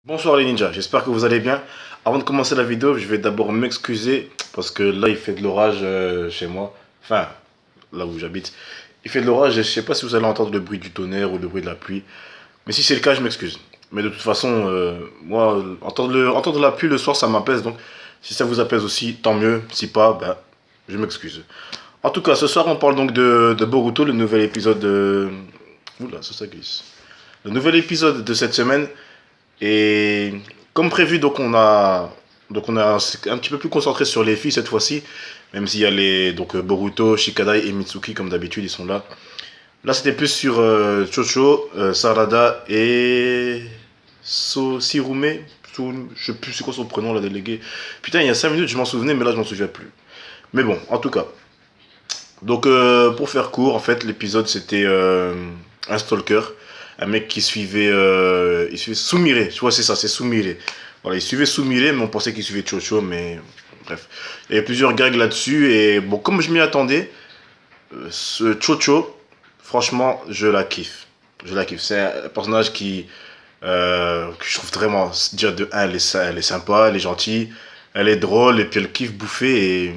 Bonsoir les ninjas, j'espère que vous allez bien. Avant de commencer la vidéo, je vais d'abord m'excuser parce que là il fait de l'orage chez moi, enfin là où j'habite. Il fait de l'orage et je sais pas si vous allez entendre le bruit du tonnerre ou le bruit de la pluie. Mais si c'est le cas, je m'excuse. Mais de toute façon, moi, entendre la pluie le soir, ça m'apaise. Donc si ça vous apaise aussi, tant mieux. Si pas, ben, je m'excuse. En tout cas, ce soir on parle donc de Boruto, le nouvel épisode de... Oula, ça glisse. Le nouvel épisode de cette semaine. Et comme prévu, donc on a un petit peu plus concentré sur les filles cette fois-ci, même s'il y a les donc Boruto, Shikadai et Mitsuki comme d'habitude ils sont là. Là c'était plus sur Chocho, Sarada et Sirume. Je sais plus c'est quoi son prénom la déléguée. Putain il y a 5 minutes je m'en souvenais mais là je m'en souviens plus. Mais bon en tout cas. Donc pour faire court en fait l'épisode c'était un stalker, un mec qui suivait, il suivait Sumire, je vois c'est ça, c'est Sumire. Voilà, il suivait Sumire, mais on pensait qu'il suivait Chocho, mais bref. Il y avait plusieurs gags là-dessus, et bon, comme je m'y attendais, ce Chocho, franchement, je la kiffe. Je la kiffe. C'est un personnage que je trouve vraiment, déjà de un, elle est sympa, elle est gentille, elle est drôle, et puis elle kiffe bouffer, et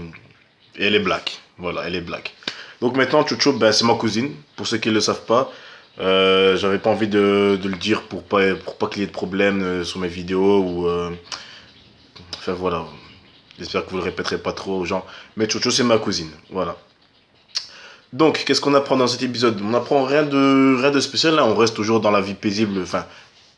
elle est black. Voilà, elle est black. Donc maintenant, Chocho, ben, c'est ma cousine, pour ceux qui ne le savent pas. J'avais pas envie de le dire pour pas qu'il y ait de problème sur mes vidéos ou enfin voilà, j'espère que vous le répéterez pas trop aux gens, mais Chocho c'est ma cousine, voilà. Donc qu'est-ce qu'on apprend dans cet épisode? On apprend rien de spécial là, on reste toujours dans la vie paisible, enfin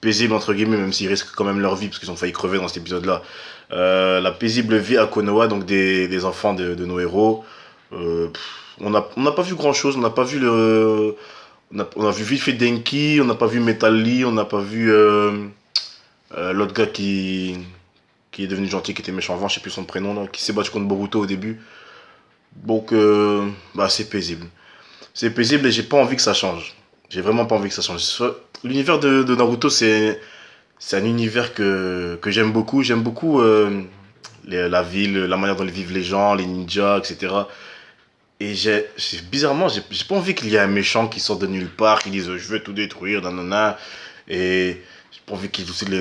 paisible entre guillemets, même s'ils risquent quand même leur vie parce qu'ils ont failli crever dans cet épisode là. La paisible vie à Konoha, donc des enfants de nos héros. On n'a pas vu grand chose, on n'a pas vu on a vu vite fait Denki, on n'a pas vu Metal Lee, on n'a pas vu l'autre gars qui est devenu gentil, qui était méchant avant, je sais plus son prénom, là, qui s'est battu contre Boruto au début. Donc, bah, c'est paisible. C'est paisible et j'ai pas envie que ça change. J'ai vraiment pas envie que ça change. L'univers de Naruto, c'est un univers que j'aime beaucoup. J'aime beaucoup la ville, la manière dont vivent les gens, les ninjas, etc. Et bizarrement, j'ai pas envie qu'il y ait un méchant qui sort de nulle part, qui dise je veux tout détruire, nanana. Et j'ai pas envie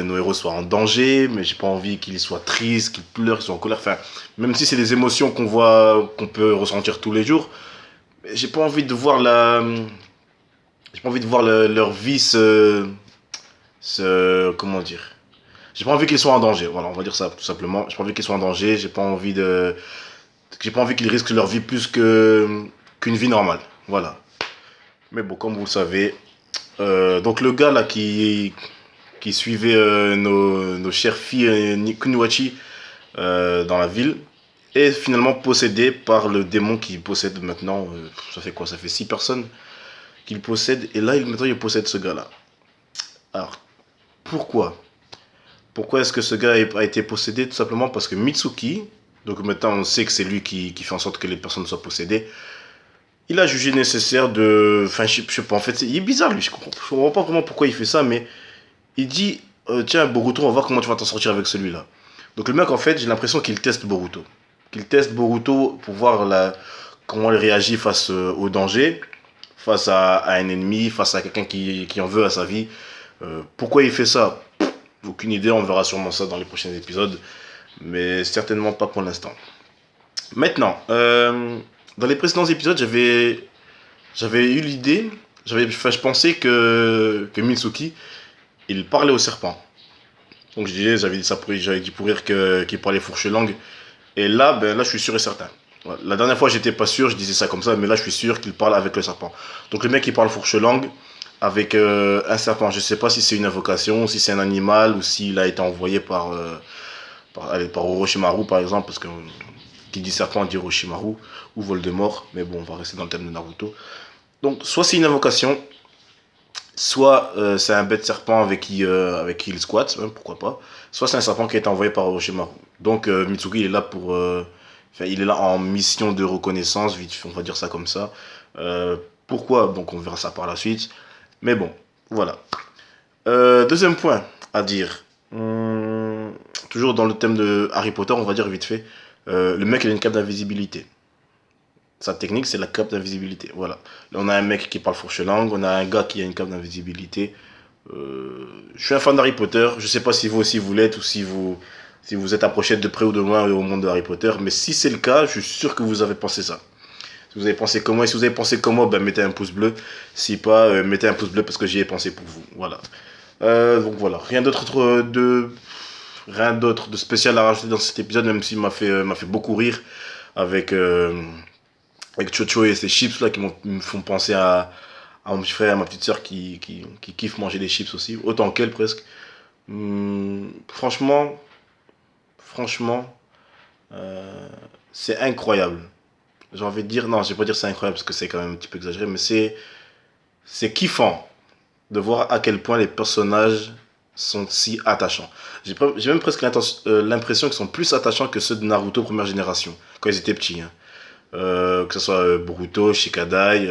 nos héros soient en danger, mais j'ai pas envie qu'ils soient tristes, qu'ils pleurent, qu'ils soient en colère. Enfin, même si c'est des émotions qu'on peut ressentir tous les jours, j'ai pas envie de voir j'ai pas envie de voir leur vie comment dire. J'ai pas envie qu'ils soient en danger. Voilà, on va dire ça tout simplement. J'ai pas envie qu'ils soient en danger. J'ai pas envie qu'ils risquent leur vie plus qu'une vie normale. Voilà. Mais bon, comme vous le savez, donc le gars là qui suivait nos chères filles Kunoichi dans la ville est finalement possédé par le démon qui possède maintenant. Ça fait quoi? Ça fait 6 personnes qu'il possède. Et là, maintenant, il possède ce gars là. Alors, pourquoi? Pourquoi est-ce que ce gars a été possédé? Tout simplement parce que Mitsuki, donc maintenant on sait que c'est lui qui fait en sorte que les personnes soient possédées, il a jugé nécessaire de... Enfin, je sais pas, en fait, il est bizarre lui, je comprends pas vraiment pourquoi il fait ça, mais il dit, tiens, Boruto, on va voir comment tu vas t'en sortir avec celui-là. Donc le mec, en fait, j'ai l'impression qu'il teste Boruto. Qu'il teste Boruto pour voir comment il réagit face au danger, face à un ennemi, face à quelqu'un qui en veut à sa vie. Pourquoi il fait ça? Aucune idée, on verra sûrement ça dans les prochains épisodes, mais certainement pas pour l'instant. Maintenant, dans les précédents épisodes, j'avais eu l'idée, je pensais que Mitsuki, il parlait au serpent. Donc j'avais dit ça j'avais dit pour rire qu'il parlait fourche langue. Et là, ben là, je suis sûr et certain. Ouais, la dernière fois, j'étais pas sûr, je disais ça comme ça, mais là, je suis sûr qu'il parle avec le serpent. Donc le mec, il parle fourche langue avec un serpent. Je sais pas si c'est une invocation, si c'est un animal, ou s'il a été envoyé par Orochimaru, par exemple, parce que qui dit serpent dit Orochimaru, ou Voldemort, mais bon, on va rester dans le thème de Naruto. Donc, soit c'est une invocation, soit c'est un bête serpent avec qui il squatte, hein, pourquoi pas. Soit c'est un serpent qui a été envoyé par Orochimaru. Donc Mitsuki il est là enfin, il est là en mission de reconnaissance, vite, on va dire ça comme ça. Pourquoi? Donc on verra ça par la suite. Mais bon, voilà. Deuxième point à dire. Toujours dans le thème de Harry Potter, on va dire vite fait. Le mec il a une cape d'invisibilité. Sa technique, c'est la cape d'invisibilité. Voilà. Là, on a un mec qui parle fourche langue, on a un gars qui a une cape d'invisibilité. Je suis un fan d'Harry Potter. Je sais pas si vous aussi vous l'êtes ou si vous êtes approché de près ou de loin au monde de Harry Potter. Mais si c'est le cas, je suis sûr que vous avez pensé ça. Si vous avez pensé comme moi, et si vous avez pensé comme moi, ben mettez un pouce bleu. Si pas, mettez un pouce bleu parce que j'y ai pensé pour vous. Voilà. Donc voilà, rien d'autre de spécial à rajouter dans cet épisode, même s'il m'a fait beaucoup rire avec, avec Chocho et ses chips là me font penser à mon petit frère et à ma petite soeur qui kiffent manger des chips aussi, autant qu'elle presque. Franchement, franchement, euh, c'est incroyable. J'ai envie de dire, non, je vais pas dire c'est incroyable parce que c'est quand même un petit peu exagéré, mais c'est kiffant de voir à quel point les personnages sont si attachants. J'ai même presque l'impression qu'ils sont plus attachants que ceux de Naruto première génération, quand ils étaient petits. Hein. Que ce soit Boruto, Shikadai,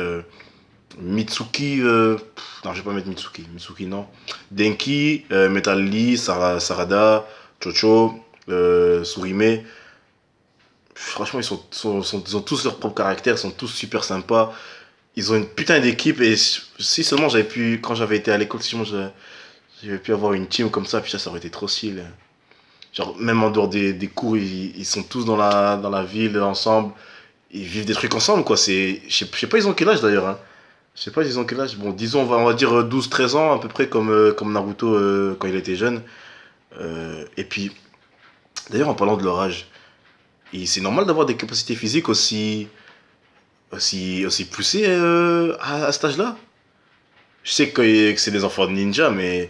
Mitsuki, non, je vais pas mettre Mitsuki, Mitsuki non. Denki, Metal Lee, Sarada, Chocho, Surime. Franchement, ils ont tous leur propre caractère, ils sont tous super sympas. Ils ont une putain d'équipe et si seulement j'avais pu, quand j'avais été à l'école, si seulement j'avais pu avoir une team comme ça, puis ça aurait été trop stylé. Genre, même en dehors des cours, ils sont tous dans la ville ensemble. Ils vivent des trucs ensemble, quoi. Je sais pas, ils ont quel âge d'ailleurs. Hein. Je sais pas, ils ont quel âge. Bon, disons, on va dire 12 13 ans, à peu près comme Naruto quand il était jeune. Et puis, d'ailleurs, en parlant de leur âge, c'est normal d'avoir des capacités physiques aussi poussées à cet âge-là. Je sais que c'est des enfants de ninja, mais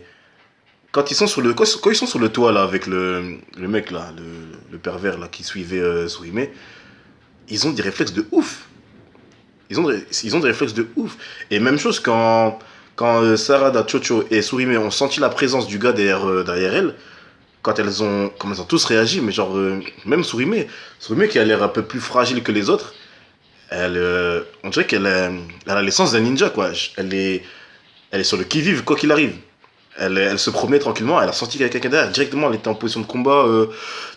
quand ils sont sur le toit là avec le mec là, le pervers là qui suivait Suhime, ils ont des réflexes de ouf. Ils ont des réflexes de ouf. Et même chose quand Sarada, Chocho et Surime ont senti la présence du gars derrière elle, quand elles ont tous réagi, mais genre, même Surime qui a l'air un peu plus fragile que les autres, on dirait elle a l'essence d'un ninja, quoi. Elle est sur le qui-vive, quoi qu'il arrive. Elle se promenait tranquillement, elle a senti qu'il y avait quelqu'un derrière. Directement, elle était en position de combat.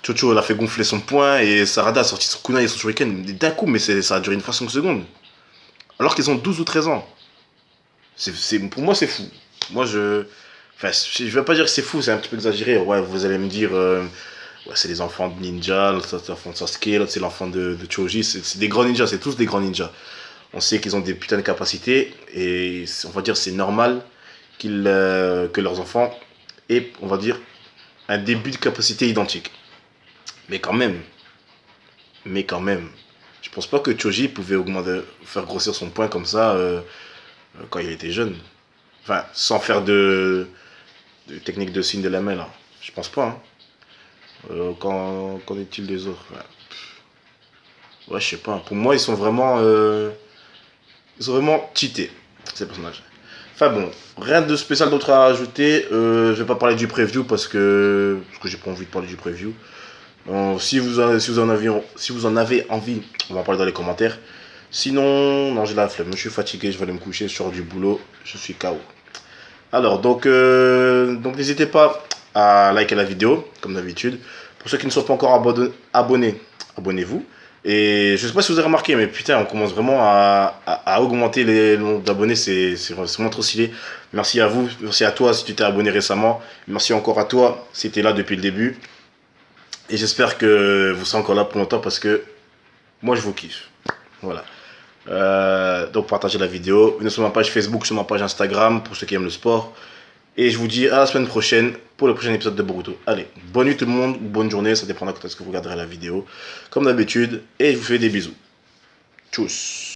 Chocho, elle a fait gonfler son poing et Sarada a sorti son kunai et son shuriken d'un coup, mais ça a duré une fraction de seconde. Alors qu'ils ont 12 ou 13 ans. Pour moi, c'est fou. Moi, je. Enfin, je vais pas dire que c'est fou, c'est un petit peu exagéré. Ouais, vous allez me dire, ouais, c'est les enfants de ninja, l'autre c'est l'enfant de Sasuke, l'autre c'est l'enfant de Choji. C'est des grands ninjas, c'est tous des grands ninjas. On sait qu'ils ont des putains de capacités et on va dire c'est normal que leurs enfants aient, on va dire, un début de capacité identique. Mais quand même, je pense pas que Choji pouvait faire grossir son poing comme ça quand il était jeune. Enfin, sans faire de technique de signe de la main, là. Je pense pas. Hein. Qu'en est-il des autres? Ouais, je sais pas. Pour moi, ils sont vraiment cheatés, ces personnages. Enfin bon, rien de spécial d'autre à ajouter. Je vais pas parler du preview parce que j'ai pas envie de parler du preview. Si vous en avez envie, on va en parler dans les commentaires. Sinon, non, j'ai la flemme. Je suis fatigué, je vais aller me coucher, je sors du boulot, je suis KO. Alors, donc n'hésitez pas à liker la vidéo, comme d'habitude. Pour ceux qui ne sont pas encore abonnés, abonnez-vous. Et je sais pas si vous avez remarqué, mais putain, on commence vraiment à augmenter le nombre d'abonnés. C'est vraiment trop stylé. Merci à vous, merci à toi si tu t'es abonné récemment. Merci encore à toi si tu es là depuis le début. Et j'espère que vous serez encore là pour longtemps parce que moi je vous kiffe. Voilà. Donc partagez la vidéo. Venez sur ma page Facebook, sur ma page Instagram pour ceux qui aiment le sport. Et je vous dis à la semaine prochaine pour le prochain épisode de Boruto. Allez, bonne nuit tout le monde, bonne journée, ça dépendra quand est-ce que vous regarderez la vidéo. Comme d'habitude, et je vous fais des bisous. Tchuss.